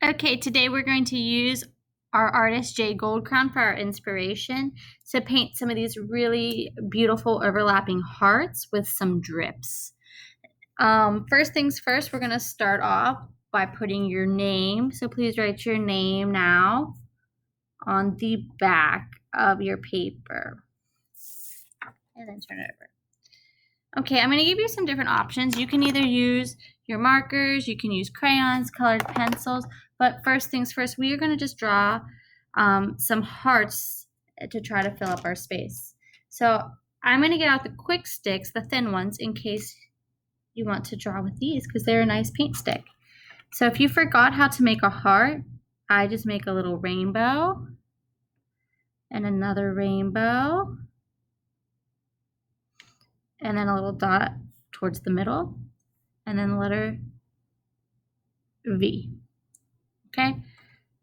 Okay, today we're going to use our artist J.Goldcrown for our inspiration to paint some of these really beautiful overlapping hearts with some drips. First things first, we're going to start off by putting your name. So please write your name now on the back of your paper. And then turn it over. Okay, I'm going to give you some different options. You can either use your markers, you can use crayons, colored pencils, but first things first, we are going to just draw some hearts to try to fill up our space. So I'm going to get out the quick sticks, the thin ones, in case you want to draw with these because they're a nice paint stick. So if you forgot how to make a heart, I just make a little rainbow and another rainbow, and then a little dot towards the middle, and then the letter V. Okay,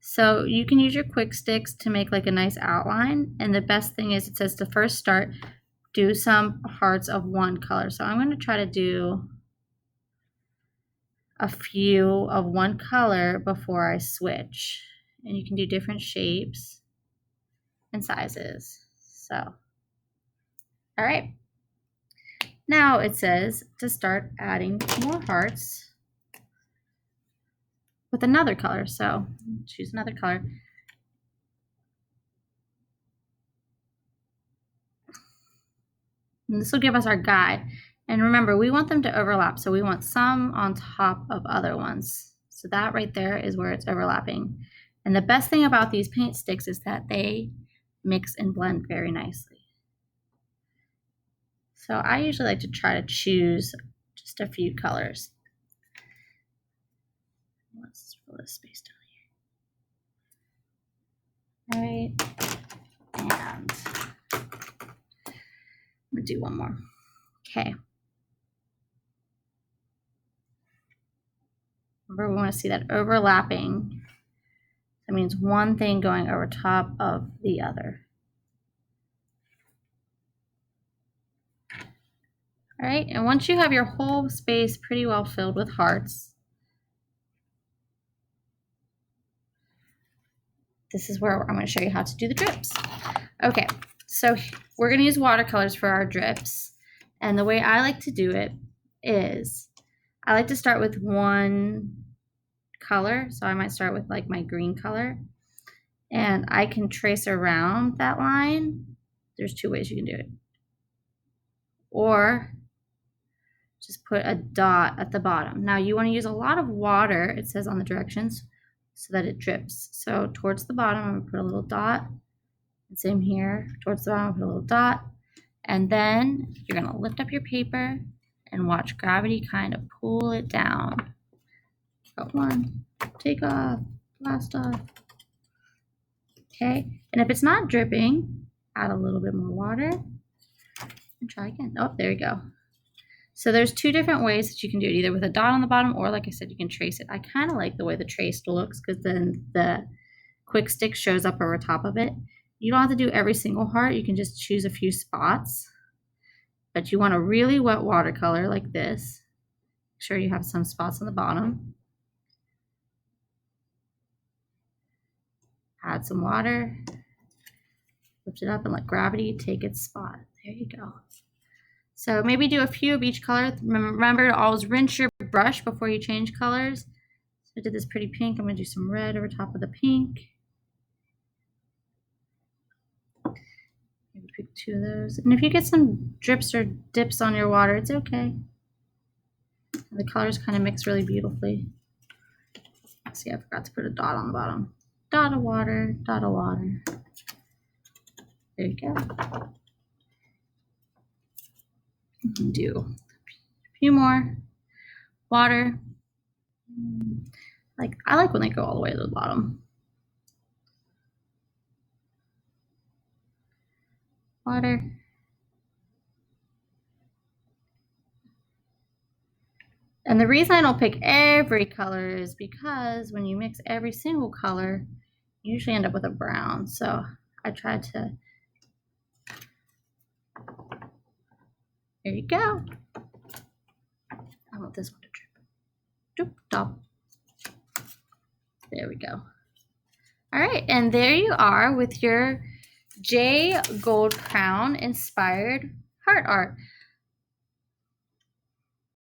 so you can use your quick sticks to make like a nice outline, and the best thing is it says to first start, do some hearts of one color. So I'm going to try to do a few of one color before I switch, and you can do different shapes and sizes. So, all right. Now it says to start adding more hearts with another color. So choose another color. And this will give us our guide. And remember, we want them to overlap. So we want some on top of other ones. So that right there is where it's overlapping. And the best thing about these paint sticks is that they mix and blend very nicely. So I usually like to try to choose just a few colors. Let's fill this space down here. All right, and I'm gonna do one more. Okay. Remember, we want to see that overlapping. That means one thing going over top of the other. All right, and once you have your whole space pretty well filled with hearts, this is where I'm going to show you how to do the drips. Okay, so we're going to use watercolors for our drips. And the way I like to do it is I like to start with one color. So I might start with like my green color. And I can trace around that line. There's two ways you can do it. Or just put a dot at the bottom. Now you want to use a lot of water, it says on the directions, so that it drips. So towards the bottom, I'm going to put a little dot. And same here, towards the bottom, put a little dot. And then you're going to lift up your paper and watch gravity kind of pull it down. Got one, take off, blast off. Okay, and if it's not dripping, add a little bit more water and try again. Oh, there you go. So there's two different ways that you can do it, either with a dot on the bottom or, like I said, you can trace it. I kind of like the way the traced looks because then the quick stick shows up over top of it. You don't have to do every single heart. You can just choose a few spots. But you want a really wet watercolor like this. Make sure you have some spots on the bottom. Add some water. Lift it up and let gravity take its spot. There you go. So maybe do a few of each color. Remember to always rinse your brush before you change colors. So I did this pretty pink. I'm going to do some red over top of the pink. Maybe pick two of those. And if you get some drips or dips on your water, it's okay. And the colors kind of mix really beautifully. See, I forgot to put a dot on the bottom. Dot of water, dot of water. There you go. Do a few more. Water. I like when they go all the way to the bottom. Water. And the reason I don't pick every color is because when you mix every single color, you usually end up with a brown. So I try to. There you go. I want this one to drip. Doop, dop. There we go. All right, and there you are with your J.Goldcrown inspired heart art.